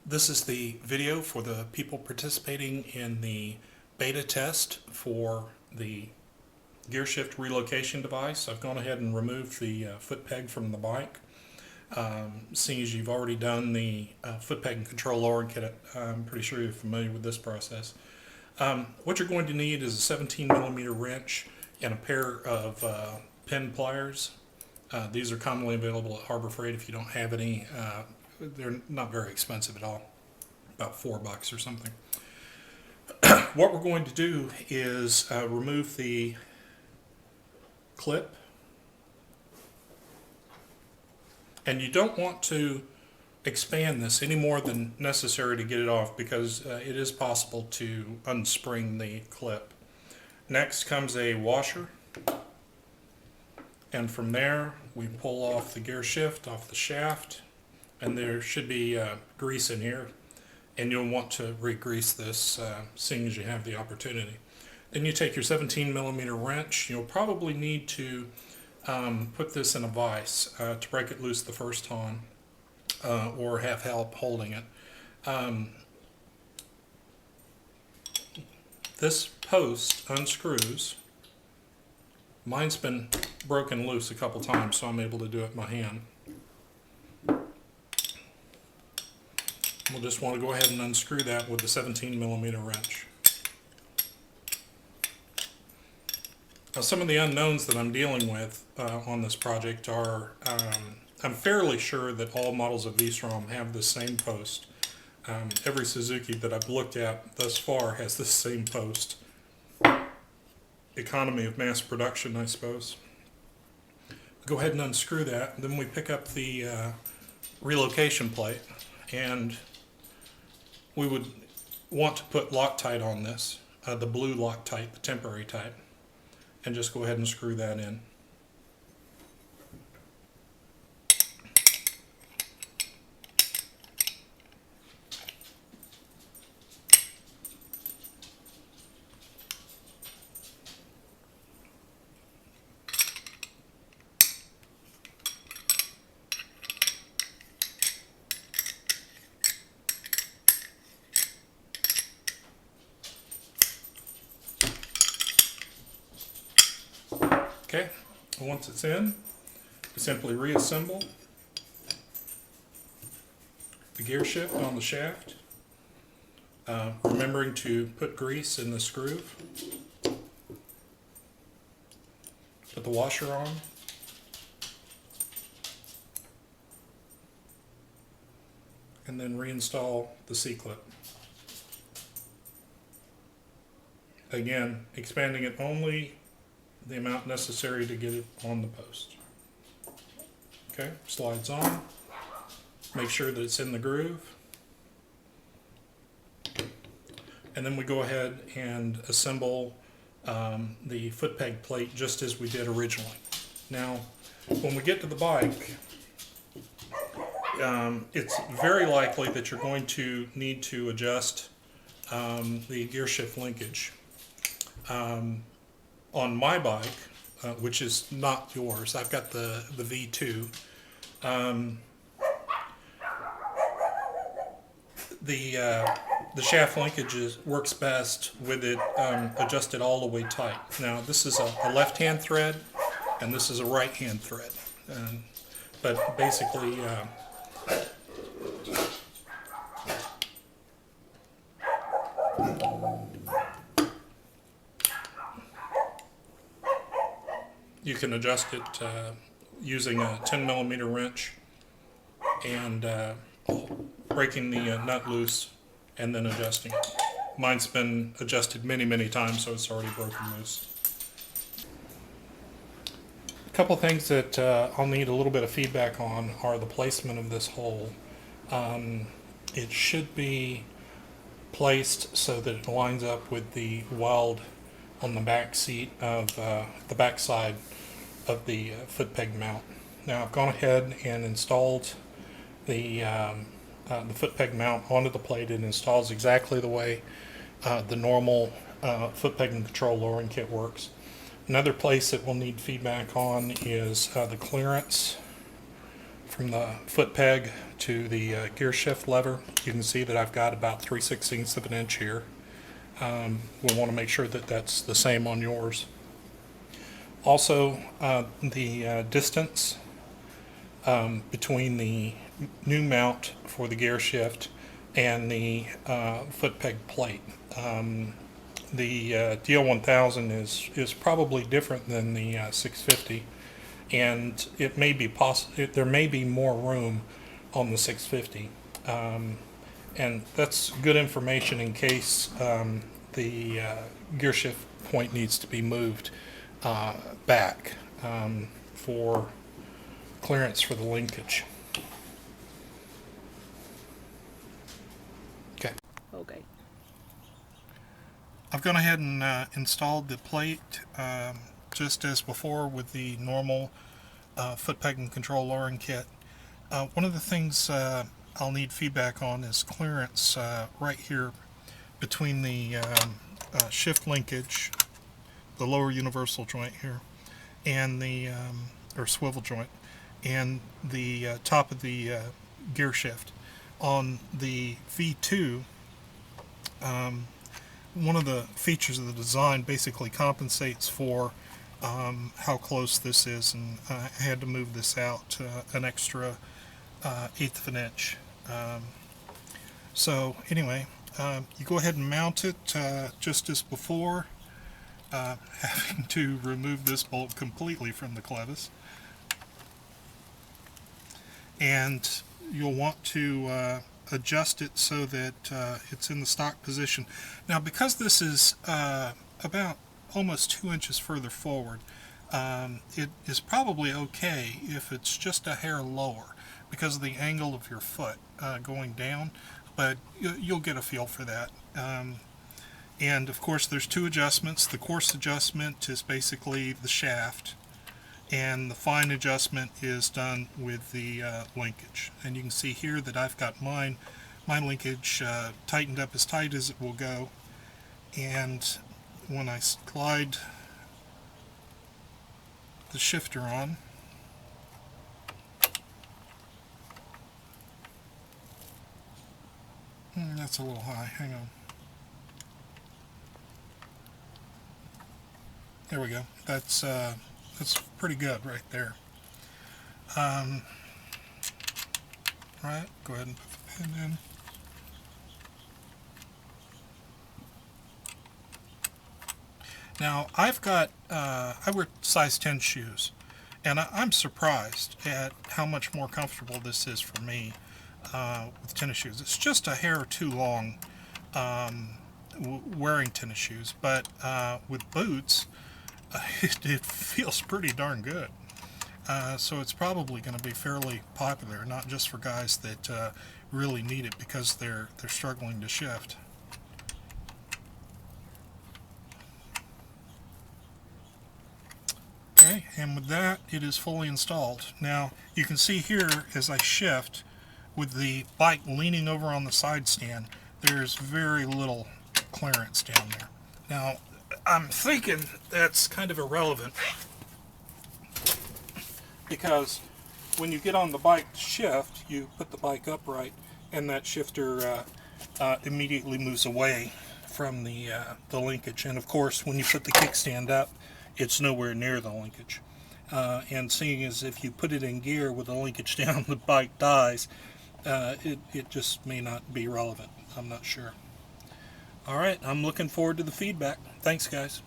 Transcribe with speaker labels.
Speaker 1: This is the video for the people participating in the beta test for the gear shift relocation device. I've gone ahead and removed the foot peg from the bike. Seeing as you've already done the foot peg and control lowering kit, I'm pretty sure you're familiar with this process. What you're going to need is a 17 millimeter wrench and a pair of pin pliers. These are commonly available at Harbor Freight if you don't have any. They're not very expensive at all, about $4 or something. What we're going to do is remove the clip, and you don't want to expand this any more than necessary to get it off, because it is possible to unspring the clip. Next comes a washer, and from there we pull off the gear shift off the shaft, and there should be grease in here, and you'll want to re-grease this seeing as you have the opportunity. Then you take your 17 millimeter wrench. You'll probably need to put this in a vise to break it loose the first time, or have help holding it. This post unscrews. Mine's been broken loose a couple times, so I'm able to do it by hand. We'll just want to go ahead and unscrew that with the 17 millimeter wrench. Now, some of the unknowns that I'm dealing with on this project are, I'm fairly sure that all models of V-Strom have the same post. Every Suzuki that I've looked at thus far has the same post. Economy of mass production, I suppose. Go ahead and unscrew that. Then we pick up the relocation plate, and we would want to put Loctite on this, the blue Loctite, the temporary type, and just go ahead and screw that in. Okay, once it's in, we simply reassemble the gear shift on the shaft, remembering to put grease in this groove, put the washer on, and then reinstall the C-clip. Again, expanding it only the amount necessary to get it on the post. Okay, slides on. Make sure that it's in the groove. And then we go ahead and assemble the foot peg plate just as we did originally. Now, when we get to the bike, it's very likely that you're going to need to adjust the gear shift linkage. On my bike, which is not yours, I've got the V2. The shaft linkage works best with it adjusted all the way tight. Now, this is a left-hand thread, and this is a right-hand thread. But basically, you can adjust it using a 10 millimeter wrench and breaking the nut loose and then adjusting it. Mine's been adjusted many times, so it's already broken loose. A couple things that I'll need a little bit of feedback on are the placement of this hole. It should be placed so that it lines up with the weld on the back seat of the back side of the foot peg mount. Now, I've gone ahead and installed the foot peg mount onto the plate. It installs exactly the way the normal foot peg and control lowering kit works. Another place that we'll need feedback on is the clearance from the foot peg to the gear shift lever. You can see that I've got about 3/16 of an inch here. We'll want to make sure that that's the same on yours. Also, the distance between the new mount for the gear shift and the foot peg plate. The DL1000 is probably different than the 650, and it may be there may be more room on the 650, and that's good information in case the gear shift point needs to be moved back for clearance for the linkage. Okay.
Speaker 2: Okay.
Speaker 1: I've gone ahead and installed the plate just as before with the normal foot peg and control lowering kit. One of the things I'll need feedback on is clearance right here between the shift linkage, the lower universal joint here, and the or swivel joint, and the top of the gear shift. On the V2, one of the features of the design basically compensates for how close this is, and I had to move this out an extra 1/8 of an inch. So anyway, you go ahead and mount it just as before, having to remove this bolt completely from the clevis, and you'll want to adjust it so that it's in the stock position. Now, because this is about almost 2 inches further forward, it is probably okay if it's just a hair lower because of the angle of your foot going down, but you'll get a feel for that. And of course there's two adjustments. The coarse adjustment is basically the shaft, and the fine adjustment is done with the linkage. And you can see here that I've got my linkage tightened up as tight as it will go, and when I slide the shifter on, that's a little high, hang on. There we go. That's pretty good right there. Right, go ahead and put the pin in. Now I've got I wear size 10 shoes, and I'm surprised at how much more comfortable this is for me with tennis shoes. It's just a hair too long wearing tennis shoes, but with boots it feels pretty darn good. So it's probably going to be fairly popular, not just for guys that really need it because they're struggling to shift. Okay, and with that, it is fully installed. Now you can see here as I shift with the bike leaning over on the side stand, there's very little clearance down there. Now I'm thinking that's kind of irrelevant, because when you get on the bike to shift, you put the bike upright, and that shifter immediately moves away from the linkage. And of course, when you put the kickstand up, it's nowhere near the linkage. And seeing as if you put it in gear with the linkage down, the bike dies, it just may not be relevant. I'm not sure. All right, I'm looking forward to the feedback. Thanks, guys.